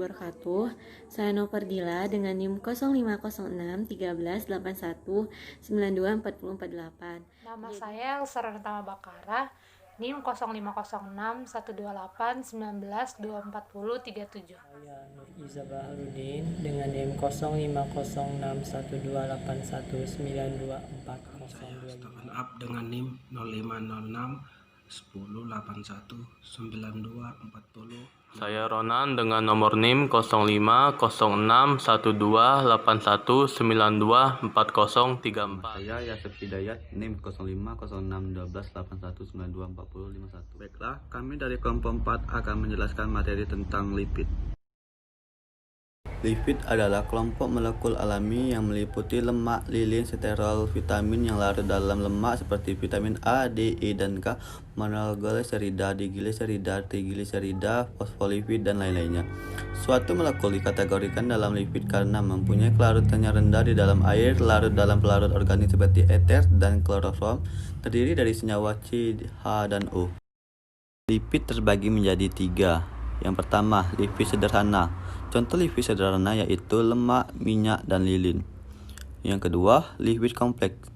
wabarakatuh. Saya Nopardila dengan NIM 0506 1381 92 4048. Nama saya Elsar Tama Bakara, NIM 0506 128 19 240 37. Saya Nur Iza Baharudin dengan NIM 0506 128 19 240. Saya Stefan Up dengan NIM 0506 1081 92 40. Saya Ronan dengan nomor NIM 05068181924034. Saya Yasef Hidayat, NIM 05061281924051. Baiklah, kami dari kelompok 4 akan menjelaskan materi tentang lipid. Lipid adalah kelompok molekul alami yang meliputi lemak, lilin, sterol, vitamin yang larut dalam lemak seperti vitamin A, D, E, dan K, monogliserida, digliserida, trigliserida, fosfolipid, dan lain-lainnya. Suatu molekul dikategorikan dalam lipid karena mempunyai kelarutan yang rendah di dalam air, larut dalam pelarut organik seperti eter dan kloroform, terdiri dari senyawa C, H, dan O. Lipid terbagi menjadi 3. Yang pertama, lipid sederhana. Contoh lipid sederhana yaitu lemak, minyak, dan lilin. Yang kedua, lipid kompleks.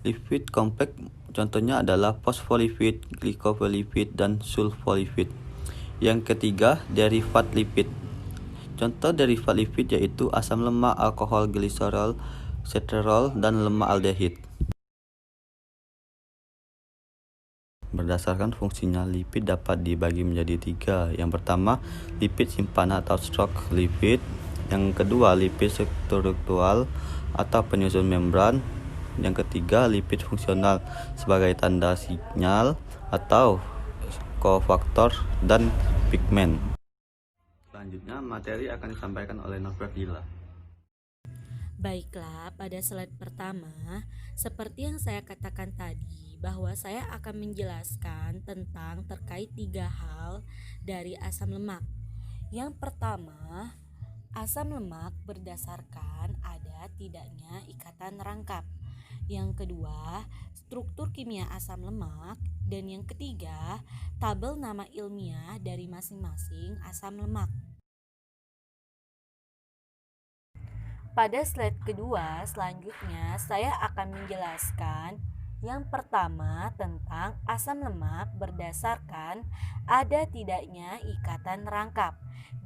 Lipid kompleks contohnya adalah fosfolipid, glycofolipid, dan sulfolipid. Yang ketiga, derivat lipid. Contoh derivat lipid yaitu asam lemak, alkohol, gliserol, sterol, dan lemak aldehid. Berdasarkan fungsinya, lipid dapat dibagi menjadi 3. Yang pertama, lipid simpanan atau stock lipid. Yang kedua, lipid struktural atau penyusun membran. Yang ketiga, lipid fungsional sebagai tanda sinyal atau kofaktor dan pigmen. Selanjutnya, materi akan disampaikan oleh Nopardila. Baiklah, pada slide pertama, seperti yang saya katakan tadi, bahwa saya akan menjelaskan tentang terkait 3 hal dari asam lemak. Yang pertama, asam lemak berdasarkan ada tidaknya ikatan rangkap. Yang kedua, struktur kimia asam lemak. Dan yang ketiga, tabel nama ilmiah dari masing-masing asam lemak. Pada slide kedua, selanjutnya saya akan menjelaskan yang pertama tentang asam lemak berdasarkan ada tidaknya ikatan rangkap.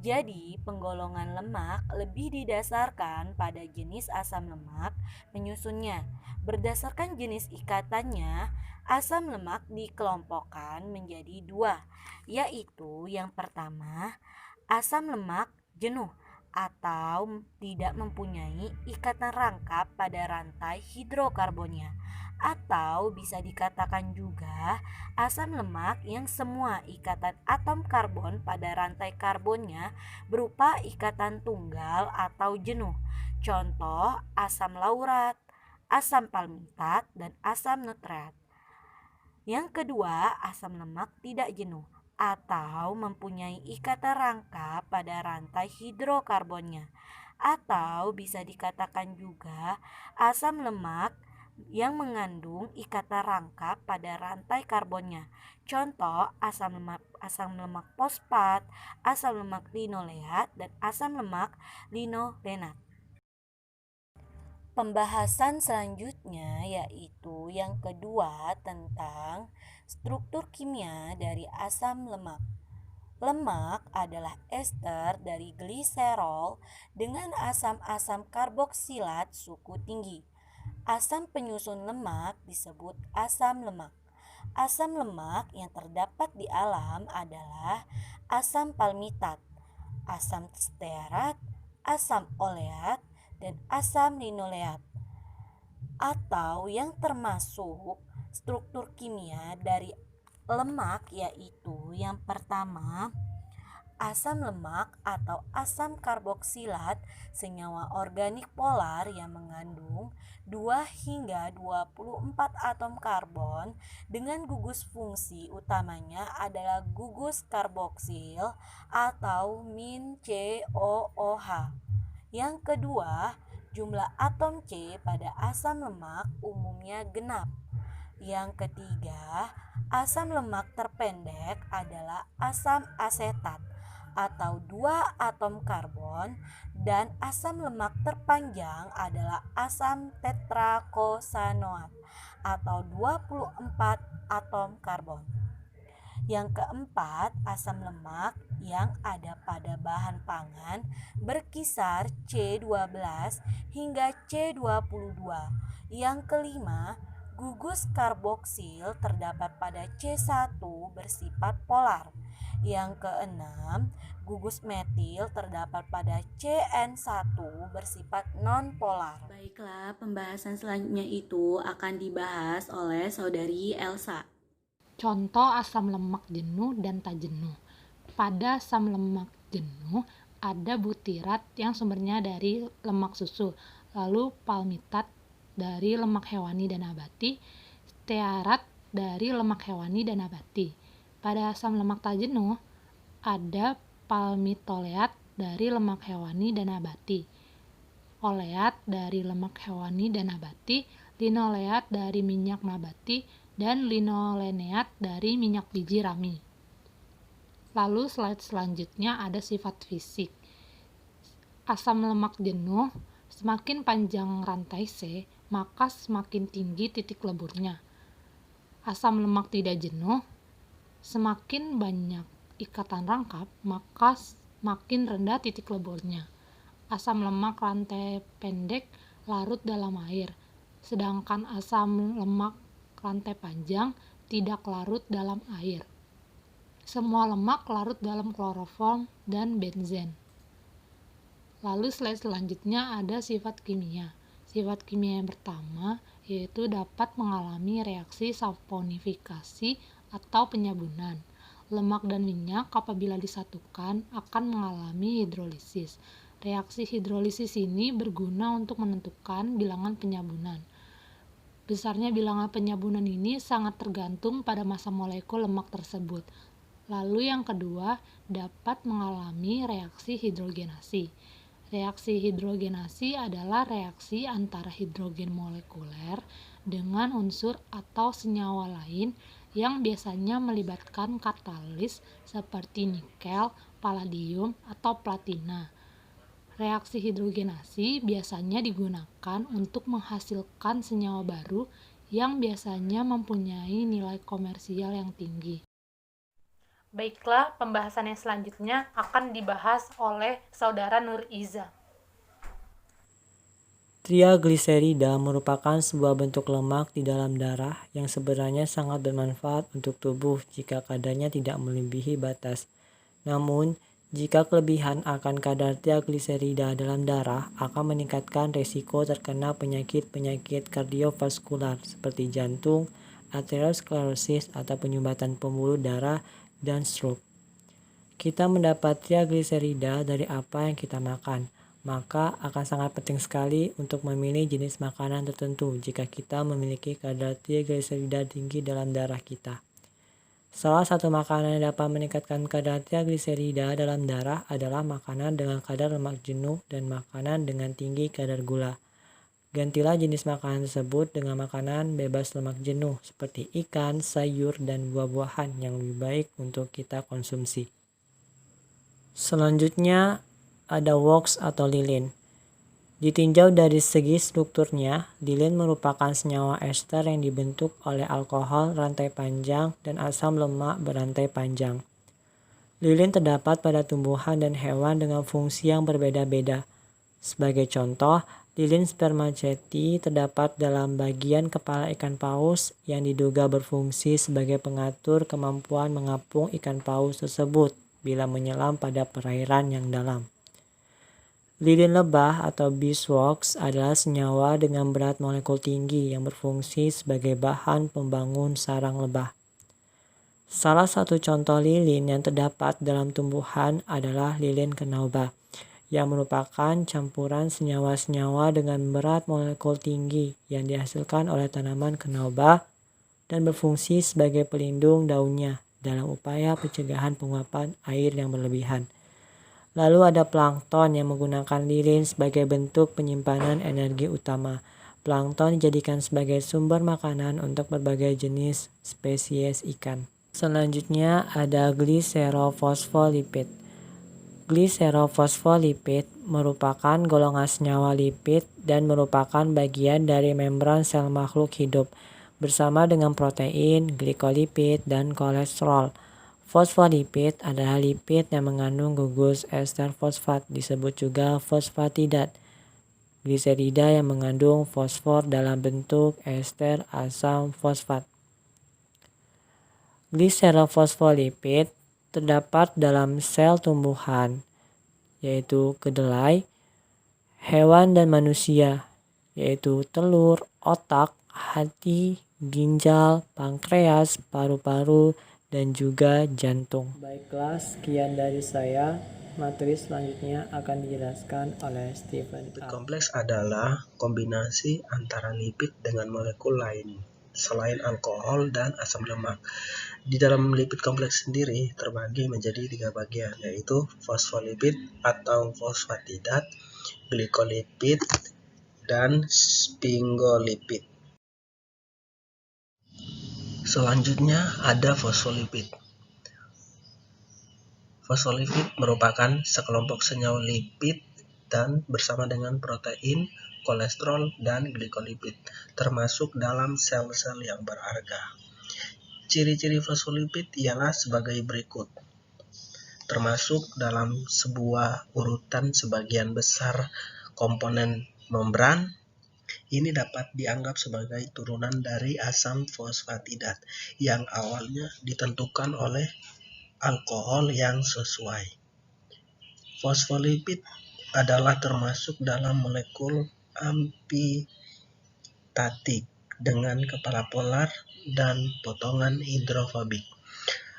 Jadi, penggolongan lemak lebih didasarkan pada jenis asam lemak penyusunnya. Berdasarkan jenis ikatannya, asam lemak dikelompokkan menjadi 2, yaitu yang pertama, asam lemak jenuh atau tidak mempunyai ikatan rangkap pada rantai hidrokarbonnya, atau bisa dikatakan juga asam lemak yang semua ikatan atom karbon pada rantai karbonnya berupa ikatan tunggal atau jenuh. Contoh asam laurat, asam palmitat, dan asam nutrat. Yang kedua, asam lemak tidak jenuh atau mempunyai ikatan rangkap pada rantai hidrokarbonnya, atau bisa dikatakan juga asam lemak yang mengandung ikatan rangkap pada rantai karbonnya. Contoh asam lemak fosfat, asam lemak linoleat, dan asam lemak linolenat. Pembahasan selanjutnya yaitu yang kedua tentang struktur kimia dari asam lemak. Lemak adalah ester dari gliserol dengan asam-asam karboksilat suku tinggi. Asam penyusun lemak disebut asam lemak. Asam lemak yang terdapat di alam adalah asam palmitat, asam stearat, asam oleat, dan asam linoleat. Atau yang termasuk struktur kimia dari lemak yaitu yang pertama, asam lemak atau asam karboksilat senyawa organik polar yang mengandung 2 hingga 24 atom karbon dengan gugus fungsi utamanya adalah gugus karboksil atau min COOH. Yang kedua, jumlah atom C pada asam lemak umumnya genap. Yang ketiga, asam lemak terpendek adalah asam asetat atau 2 atom karbon, dan asam lemak terpanjang adalah asam tetrakosanoat atau 24 atom karbon. Yang keempat, asam lemak yang ada pada bahan pangan berkisar C12 hingga C22. Yang kelima, gugus karboksil terdapat pada C1 bersifat polar. Yang keenam, gugus metil terdapat pada CN1 bersifat non-polar. Baiklah, pembahasan selanjutnya itu akan dibahas oleh Saudari Elsa. Contoh asam lemak jenuh dan tak jenuh. Pada asam lemak jenuh ada butirat yang sumbernya dari lemak susu, lalu palmitat dari lemak hewani dan nabati, stearat dari lemak hewani dan nabati. Pada asam lemak tak jenuh ada palmitoleat dari lemak hewani dan nabati, oleat dari lemak hewani dan nabati, linoleat dari minyak nabati, dan linoleneat dari minyak biji rami. Lalu slide selanjutnya ada sifat fisik. Asam lemak jenuh, semakin panjang rantai C, maka semakin tinggi titik leburnya. Asam lemak tidak jenuh, semakin banyak ikatan rangkap, maka semakin rendah titik leburnya. Asam lemak rantai pendek larut dalam air, sedangkan asam lemak rantai panjang tidak larut dalam air. Semua lemak larut dalam kloroform dan benzen. Lalu slide selanjutnya ada sifat kimia. Sifat kimia yang pertama yaitu dapat mengalami reaksi saponifikasi atau penyabunan. Lemak dan minyak apabila disatukan akan mengalami hidrolisis. Reaksi hidrolisis ini berguna untuk menentukan bilangan penyabunan. Besarnya bilangan penyabunan ini sangat tergantung pada massa molekul lemak tersebut. Lalu yang kedua, dapat mengalami reaksi hidrogenasi. Reaksi hidrogenasi adalah reaksi antara hidrogen molekuler dengan unsur atau senyawa lain yang biasanya melibatkan katalis seperti nikel, palladium, atau platina. Reaksi hidrogenasi biasanya digunakan untuk menghasilkan senyawa baru yang biasanya mempunyai nilai komersial yang tinggi. Baiklah, pembahasan yang selanjutnya akan dibahas oleh Saudara Nur Iza. Triagliserida merupakan sebuah bentuk lemak di dalam darah yang sebenarnya sangat bermanfaat untuk tubuh jika kadarnya tidak melebihi batas. Namun, jika kelebihan akan kadar triagliserida dalam darah akan meningkatkan resiko terkena penyakit-penyakit kardiovaskular seperti jantung, arteriosklerosis atau penyumbatan pembuluh darah, dan stroke. Kita mendapat triagliserida dari apa yang kita makan. Maka akan sangat penting sekali untuk memilih jenis makanan tertentu jika kita memiliki kadar triagliserida tinggi dalam darah kita. Salah satu makanan yang dapat meningkatkan kadar triagliserida dalam darah adalah makanan dengan kadar lemak jenuh dan makanan dengan tinggi kadar gula. Gantilah jenis makanan tersebut dengan makanan bebas lemak jenuh seperti ikan, sayur, dan buah-buahan yang lebih baik untuk kita konsumsi. Selanjutnya ada WOX atau lilin. Ditinjau dari segi strukturnya, lilin merupakan senyawa ester yang dibentuk oleh alkohol rantai panjang dan asam lemak berantai panjang. Lilin terdapat pada tumbuhan dan hewan dengan fungsi yang berbeda-beda. Sebagai contoh, lilin spermaceti terdapat dalam bagian kepala ikan paus yang diduga berfungsi sebagai pengatur kemampuan mengapung ikan paus tersebut bila menyelam pada perairan yang dalam. Lilin lebah atau beeswax adalah senyawa dengan berat molekul tinggi yang berfungsi sebagai bahan pembangun sarang lebah. Salah satu contoh lilin yang terdapat dalam tumbuhan adalah lilin kenauba, yang merupakan campuran senyawa-senyawa dengan berat molekul tinggi yang dihasilkan oleh tanaman kenauba dan berfungsi sebagai pelindung daunnya dalam upaya pencegahan penguapan air yang berlebihan. Lalu ada plankton yang menggunakan lilin sebagai bentuk penyimpanan energi utama. Plankton dijadikan sebagai sumber makanan untuk berbagai jenis spesies ikan. Selanjutnya ada gliserofosfolipid. Gliserofosfolipid merupakan golongan senyawa lipid dan merupakan bagian dari membran sel makhluk hidup bersama dengan protein, glikolipid, dan kolesterol. Fosfolipid adalah lipid yang mengandung gugus ester fosfat, disebut juga fosfatidat. Gliserida yang mengandung fosfor dalam bentuk ester asam fosfat. Gliserofosfolipid terdapat dalam sel tumbuhan, yaitu kedelai, hewan dan manusia, yaitu telur, otak, hati, ginjal, pankreas, paru-paru, dan juga jantung. Baiklah, sekian dari saya. Materi selanjutnya akan dijelaskan oleh Stephen. Lipid kompleks adalah kombinasi antara lipid dengan molekul lain selain alkohol dan asam lemak. Di dalam lipid kompleks sendiri terbagi menjadi 3 bagian, yaitu fosfolipid atau fosfatidat, glikolipid, dan sphingolipid. Selanjutnya ada fosfolipid. Fosfolipid merupakan sekelompok senyawa lipid dan bersama dengan protein, kolesterol, dan glikolipid, termasuk dalam sel-sel yang beralga. Ciri-ciri fosfolipid ialah sebagai berikut, termasuk dalam sebuah urutan sebagian besar komponen membran. Ini dapat dianggap sebagai turunan dari asam fosfatidat yang awalnya ditentukan oleh alkohol yang sesuai. Fosfolipid adalah termasuk dalam molekul amfitatik dengan kepala polar dan potongan hidrofobik.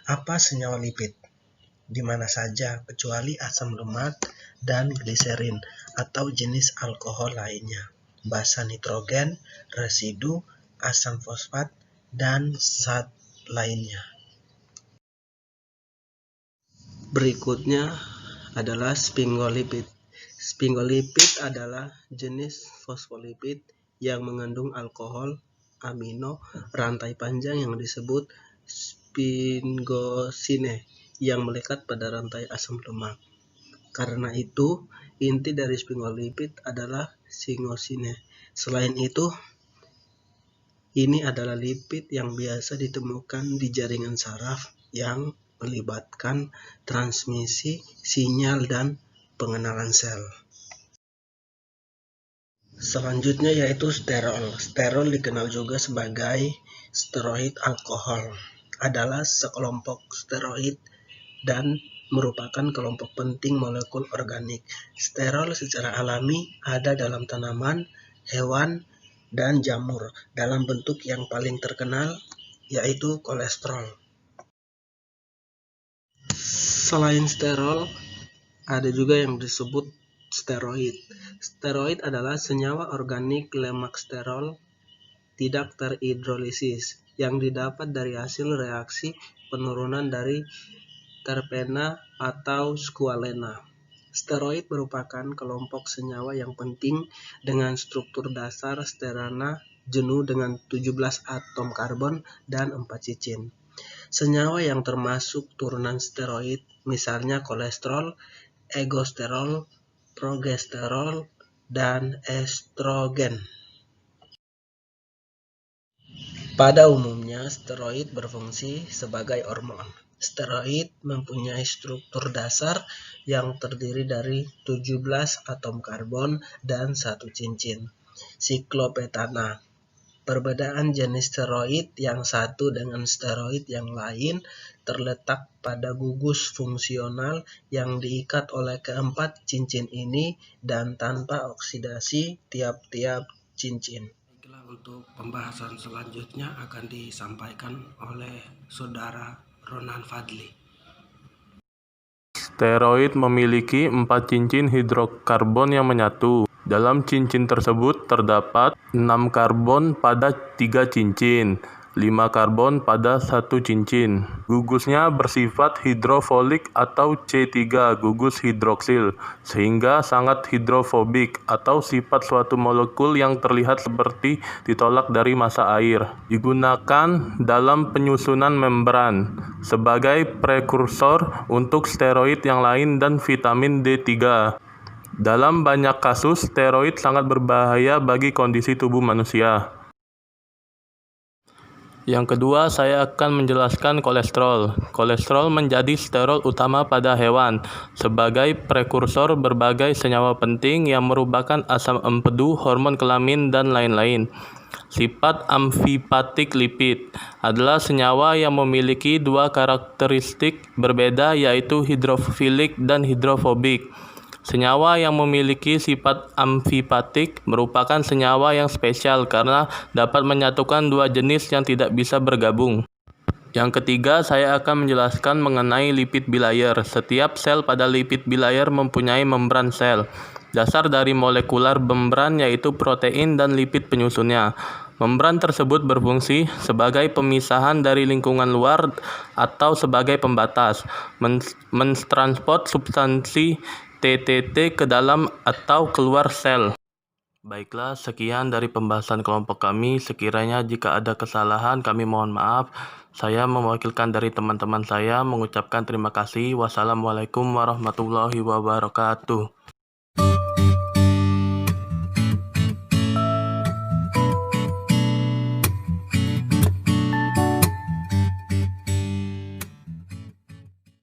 Apa senyawa lipid? Di mana saja kecuali asam lemak dan gliserin atau jenis alkohol lainnya, basa nitrogen, residu, asam fosfat, dan zat lainnya. Berikutnya adalah sphingolipid. Sphingolipid adalah jenis fosfolipid yang mengandung alkohol amino rantai panjang yang disebut sphingosine yang melekat pada rantai asam lemak. Karena itu, inti dari sphingolipid adalah sphingosine. Selain itu, ini adalah lipid yang biasa ditemukan di jaringan saraf yang melibatkan transmisi sinyal dan pengenalan sel. Selanjutnya yaitu sterol. Sterol dikenal juga sebagai steroid alkohol. Adalah sekelompok steroid dan merupakan kelompok penting molekul organik. Sterol secara alami ada dalam tanaman, hewan, dan jamur dalam bentuk yang paling terkenal yaitu kolesterol. Selain sterol, ada juga yang disebut steroid. Steroid adalah senyawa organik lemak sterol tidak terhidrolisis yang didapat dari hasil reaksi penurunan dari terpena atau squalene. Steroid merupakan kelompok senyawa yang penting dengan struktur dasar sterana jenuh dengan 17 atom karbon dan 4 cicin. Senyawa yang termasuk turunan steroid misalnya kolesterol, egosterol, progesterol, dan estrogen. Pada umumnya, steroid berfungsi sebagai hormon. Steroid mempunyai struktur dasar yang terdiri dari 17 atom karbon dan 1 cincin, siklopetana. Perbedaan jenis steroid yang satu dengan steroid yang lain terletak pada gugus fungsional yang diikat oleh keempat cincin ini dan tanpa oksidasi tiap-tiap cincin. Untuk pembahasan selanjutnya akan disampaikan oleh Saudara Ronan Fadli. Steroid memiliki 4 cincin hidrokarbon yang menyatu. Dalam cincin tersebut terdapat 6 karbon pada 3 cincin. 5 karbon pada satu cincin. Gugusnya bersifat hidrofolik atau C3 gugus hidroksil, sehingga sangat hidrofobik atau sifat suatu molekul yang terlihat seperti ditolak dari massa air. Digunakan dalam penyusunan membran sebagai prekursor untuk steroid yang lain dan vitamin D3. Dalam banyak kasus, steroid sangat berbahaya bagi kondisi tubuh manusia. Yang kedua, saya akan menjelaskan kolesterol. Kolesterol menjadi sterol utama pada hewan sebagai prekursor berbagai senyawa penting yang merupakan asam empedu, hormon kelamin, dan lain-lain. Sifat amfipatik lipid adalah senyawa yang memiliki dua karakteristik berbeda, yaitu hidrofilik dan hidrofobik. Senyawa yang memiliki sifat amfipatik merupakan senyawa yang spesial karena dapat menyatukan dua jenis yang tidak bisa bergabung. Yang ketiga, saya akan menjelaskan mengenai lipid bilayer. Setiap sel pada lipid bilayer mempunyai membran sel. Dasar dari molekular membran yaitu protein dan lipid penyusunnya. Membran tersebut berfungsi sebagai pemisahan dari lingkungan luar atau sebagai pembatas, mentransport substansi TTT ke dalam atau keluar sel. Baiklah, sekian dari pembahasan kelompok kami. Sekiranya jika ada kesalahan, kami mohon maaf. Saya mewakilkan dari teman-teman saya mengucapkan terima kasih. Wassalamualaikum warahmatullahi wabarakatuh.